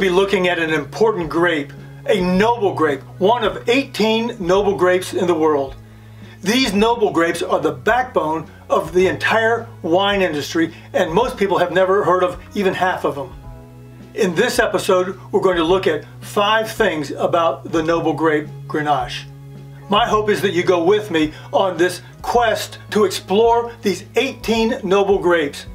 be looking at an important grape, a noble grape, one of 18 noble grapes in the world. These noble grapes are the backbone of the entire wine industry, and most people have never heard of even half of them. In this episode, we're going to look at 5 things about the noble grape Grenache. My hope is that you go with me on this quest to explore these 18 noble grapes.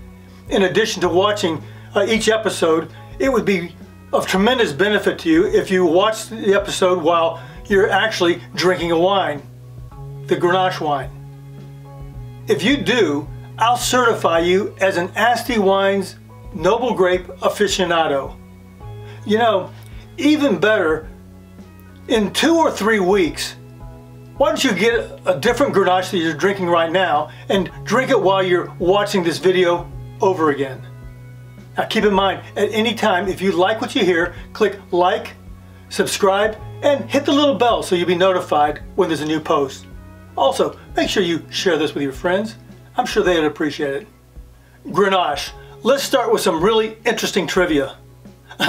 In addition to watching each episode, it would be of tremendous benefit to you if you watch the episode while you're actually drinking a wine, the Grenache wine. If you do, I'll certify you as an Asti Wines Noble Grape aficionado. You know, even better, in 2 or 3 weeks, why don't you get a different Grenache that you're drinking right now and drink it while you're watching this video over again. Now keep in mind, at any time, if you like what you hear, click like, subscribe, and hit the little bell so you'll be notified when there's a new post. Also, make sure you share this with your friends. I'm sure they'd appreciate it. Grenache. Let's start with some really interesting trivia.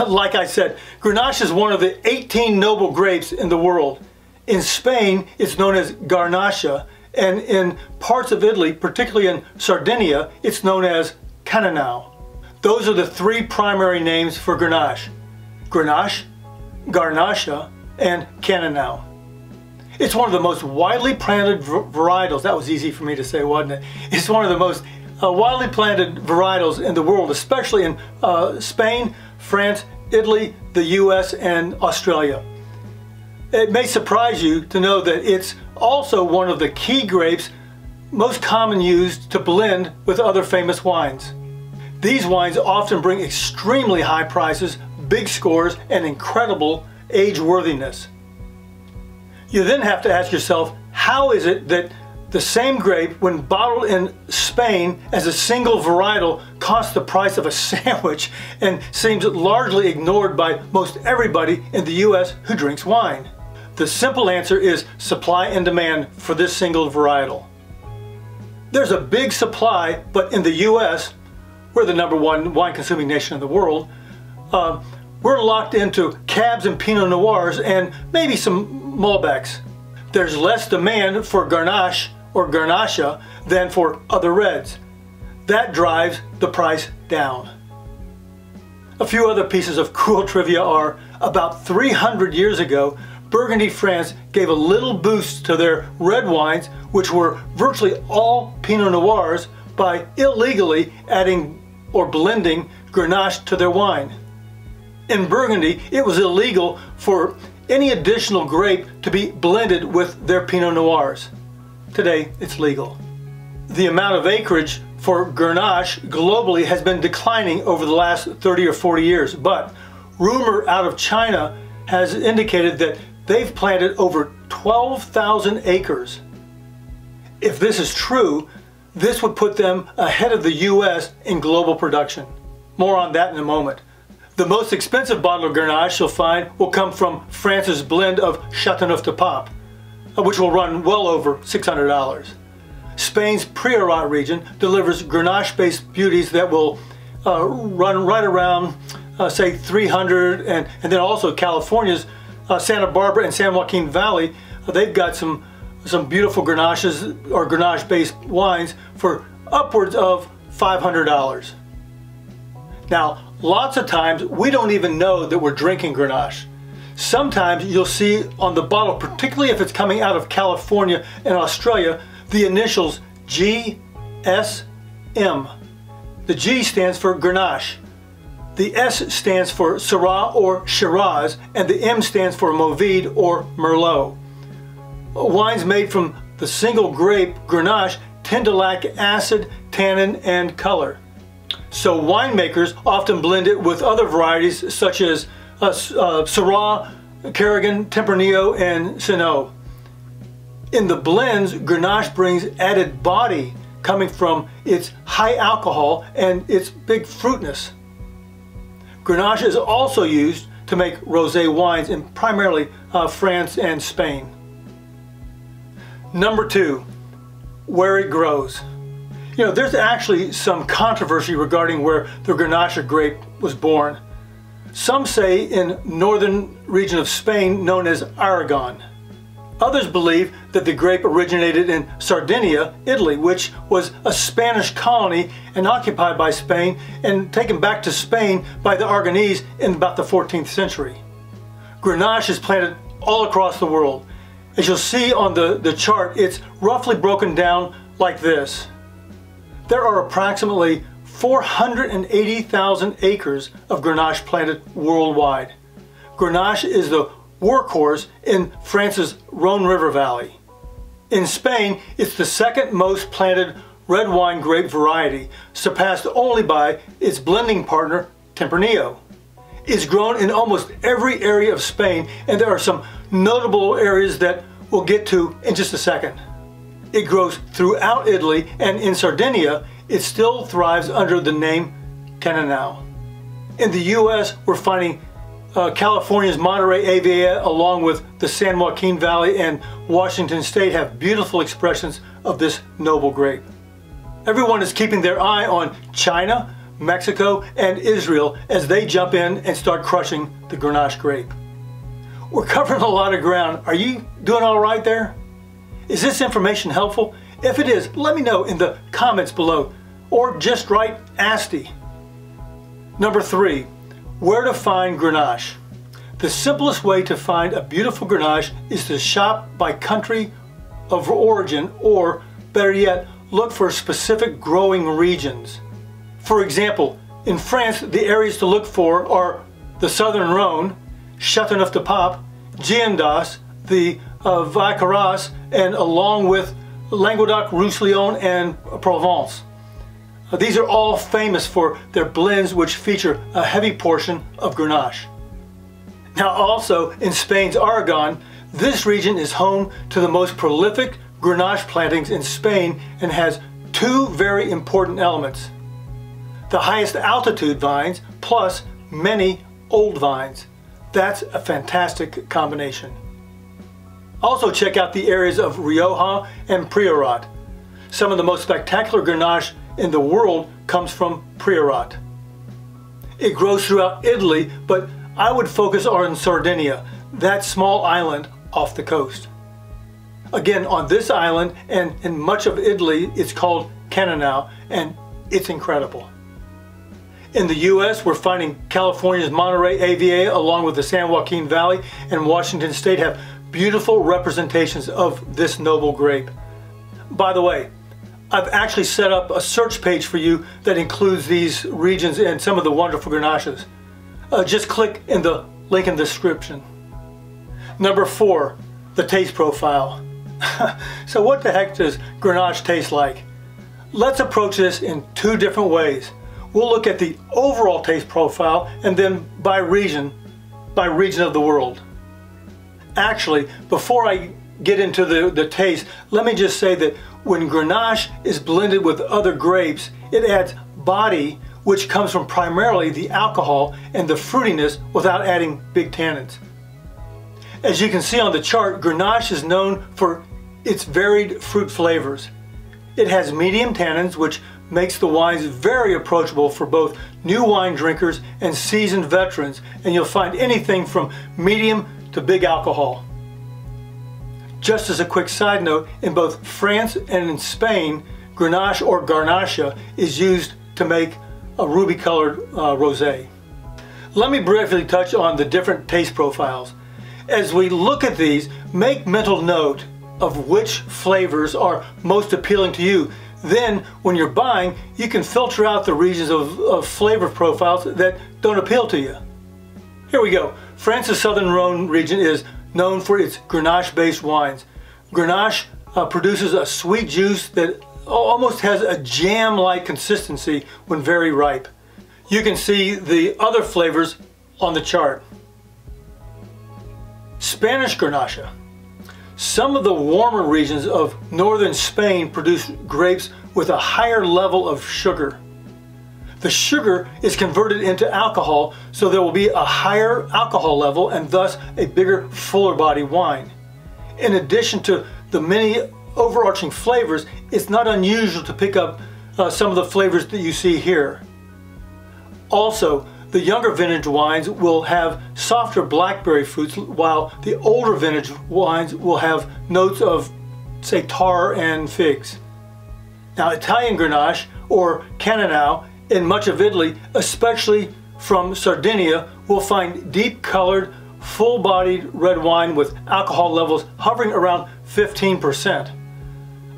Like I said, Grenache is one of the 18 noble grapes in the world. In Spain, it's known as Garnacha, and in parts of Italy, particularly in Sardinia, it's known as Cannonau. Those are the 3 primary names for Grenache: Grenache, Garnacha, and Cannonau. It's one of the most widely planted varietals. That was easy for me to say, wasn't it? It's one of the most widely planted varietals in the world, especially in Spain, France, Italy, the US, and Australia. It may surprise you to know that it's also one of the key grapes most common used to blend with other famous wines. These wines often bring extremely high prices, big scores, and incredible age worthiness. You then have to ask yourself, how is it that the same grape, when bottled in Spain as a single varietal, costs the price of a sandwich and seems largely ignored by most everybody in the US who drinks wine? The simple answer is supply and demand for this single varietal. There's a big supply, but in the US, we're the #1 wine-consuming nation in the world, we're locked into Cabs and Pinot Noirs and maybe some Malbecs. There's less demand for Grenache or Garnacha than for other reds. That drives the price down. A few other pieces of cool trivia are, about 300 years ago, Burgundy, France gave a little boost to their red wines, which were virtually all Pinot Noirs, by illegally adding or blending Grenache to their wine. In Burgundy, it was illegal for any additional grape to be blended with their Pinot Noirs. Today, it's legal. The amount of acreage for Grenache globally has been declining over the last 30 or 40 years, but rumor out of China has indicated that they've planted over 12,000 acres. If this is true, this would put them ahead of the US in global production. More on that in a moment. The most expensive bottle of Grenache you'll find will come from France's blend of Châteauneuf-du-Pape, which will run well over $600. Spain's Priorat region delivers Grenache-based beauties that will run right around, say, $300, and then also California's Santa Barbara and San Joaquin Valley, they've got some beautiful Grenaches or Grenache-based wines for upwards of $500. Now, lots of times we don't even know that we're drinking Grenache. Sometimes you'll see on the bottle, particularly if it's coming out of California and Australia, the initials GSM. The G stands for Grenache. The S stands for Syrah or Shiraz, and the M stands for Movide or Merlot. Wines made from the single grape Grenache tend to lack acid, tannin, and color. So winemakers often blend it with other varieties such as Syrah, Carignan, Tempranillo, and Cinsault. In the blends, Grenache brings added body coming from its high alcohol and its big fruitness. Grenache is also used to make rosé wines in primarily France and Spain. Number 2, where it grows. You know, there's actually some controversy regarding where the Grenache grape was born. Some say in northern region of Spain known as Aragon. Others believe that the grape originated in Sardinia, Italy, which was a Spanish colony and occupied by Spain and taken back to Spain by the Aragonese in about the 14th century. Grenache is planted all across the world. As you'll see on the chart, it's roughly broken down like this. There are approximately 480,000 acres of Grenache planted worldwide. Grenache is the workhorse in France's Rhone River Valley. In Spain, it's the second most planted red wine grape variety, surpassed only by its blending partner, Tempranillo. It's grown in almost every area of Spain, and there are some notable areas that we'll get to in just a second. It grows throughout Italy, and in Sardinia, it still thrives under the name Cananao. In the U.S., we're finding California's Monterey AVA along with the San Joaquin Valley and Washington State have beautiful expressions of this noble grape. Everyone is keeping their eye on China, Mexico, and Israel as they jump in and start crushing the Grenache grape. We're covering a lot of ground. Are you doing all right there? Is this information helpful? If it is, let me know in the comments below, or just write Asti. Number 3. Where to find Grenache. The simplest way to find a beautiful Grenache is to shop by country of origin, or better yet, look for specific growing regions. For example, in France, the areas to look for are the Southern Rhone, Châteauneuf-du-Pape, Girondas, the Vacaras, and along with Languedoc, Roussillon, and Provence. These are all famous for their blends which feature a heavy portion of Grenache. Now also in Spain's Aragon, this region is home to the most prolific Grenache plantings in Spain and has two very important elements. The highest altitude vines plus many old vines. That's a fantastic combination. Also check out the areas of Rioja and Priorat. Some of the most spectacular Grenache in the world comes from Priorat. It grows throughout Italy, but I would focus on Sardinia, that small island off the coast. Again, on this island and in much of Italy, it's called Cananao, and it's incredible. In the U.S., we're finding California's Monterey AVA along with the San Joaquin Valley and Washington State have beautiful representations of this noble grape. By the way, I've actually set up a search page for you that includes these regions and some of the wonderful Grenaches. Just click in the link in the description. Number 4, the taste profile. So what the heck does Grenache taste like? Let's approach this in two different ways. We'll look at the overall taste profile and then by region of the world. Actually, before I get into the taste, let me just say that when Grenache is blended with other grapes, it adds body, which comes from primarily the alcohol and the fruitiness without adding big tannins. As you can see on the chart, Grenache is known for its varied fruit flavors. It has medium tannins, which makes the wines very approachable for both new wine drinkers and seasoned veterans, and you'll find anything from medium to big alcohol. Just as a quick side note, in both France and in Spain, Grenache or Garnacha is used to make a ruby-colored rosé. Let me briefly touch on the different taste profiles. As we look at these, make mental note of which flavors are most appealing to you. Then, when you're buying, you can filter out the regions of flavor profiles that don't appeal to you. Here we go. France's Southern Rhone region is known for its Grenache-based wines. Grenache produces a sweet juice that almost has a jam-like consistency when very ripe. You can see the other flavors on the chart. Spanish Grenache. Some of the warmer regions of northern Spain produce grapes with a higher level of sugar. The sugar is converted into alcohol, so there will be a higher alcohol level and thus a bigger, fuller body wine. In addition to the many overarching flavors, it's not unusual to pick up some of the flavors that you see here. Also, The younger vintage wines will have softer blackberry fruits, while the older vintage wines will have notes of, say, tar and figs. Now, Italian Grenache or Cannonau in much of Italy, especially from Sardinia, will find deep-colored, full-bodied red wine with alcohol levels hovering around 15%.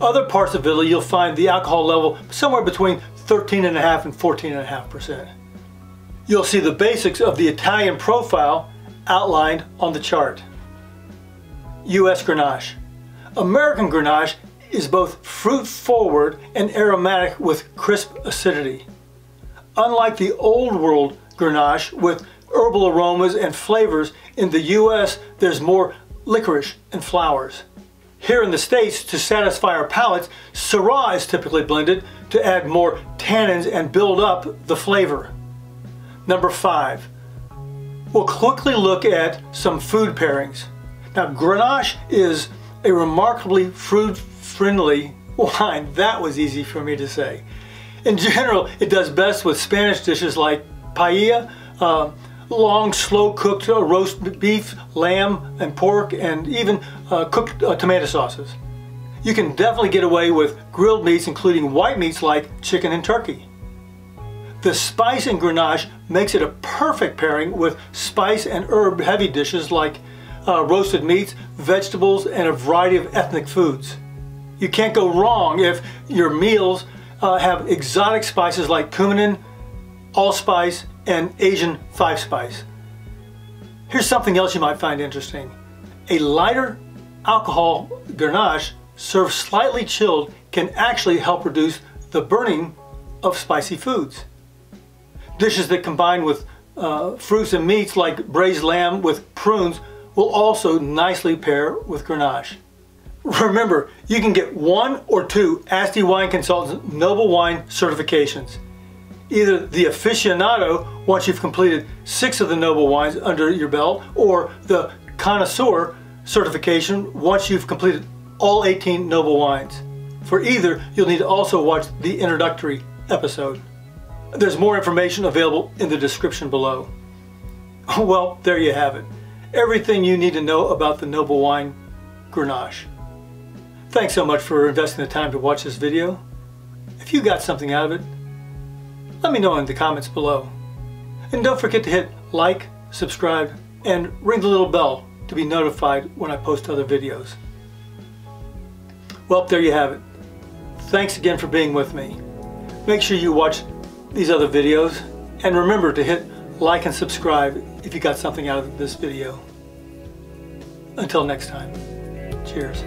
Other parts of Italy, you'll find the alcohol level somewhere between 13.5% and 14.5%. You'll see the basics of the Italian profile outlined on the chart. U.S. Grenache. American Grenache is both fruit-forward and aromatic with crisp acidity. Unlike the Old World Grenache with herbal aromas and flavors, in the U.S. there's more licorice and flowers. Here in the States, to satisfy our palates, Syrah is typically blended to add more tannins and build up the flavor. Number 5. We'll quickly look at some food pairings. Now, Grenache is a remarkably fruit-friendly wine. That was easy for me to say. In general, it does best with Spanish dishes like paella, long, slow-cooked roast beef, lamb, and pork, and even cooked tomato sauces. You can definitely get away with grilled meats, including white meats like chicken and turkey. The spice in Grenache makes it a perfect pairing with spice and herb-heavy dishes like roasted meats, vegetables, and a variety of ethnic foods. You can't go wrong if your meals have exotic spices like cumin, allspice, and Asian 5-spice. Here's something else you might find interesting. A lighter alcohol Grenache served slightly chilled can actually help reduce the burning of spicy foods. Dishes that combine with fruits and meats like braised lamb with prunes will also nicely pair with Grenache. Remember, you can get 1 or 2 Asti Wine Consultants Noble Wine certifications. Either the aficionado, once you've completed 6 of the noble wines under your belt, or the connoisseur certification once you've completed all 18 noble wines. For either, you'll need to also watch the introductory episode. There's more information available in the description below. Well, there you have it. Everything you need to know about the noble wine Grenache. Thanks so much for investing the time to watch this video. If you got something out of it, let me know in the comments below. And don't forget to hit like, subscribe, and ring the little bell to be notified when I post other videos. Well, there you have it. Thanks again for being with me. Make sure you watch these other videos, and remember to hit like and subscribe if you got something out of this video. Until next time, cheers.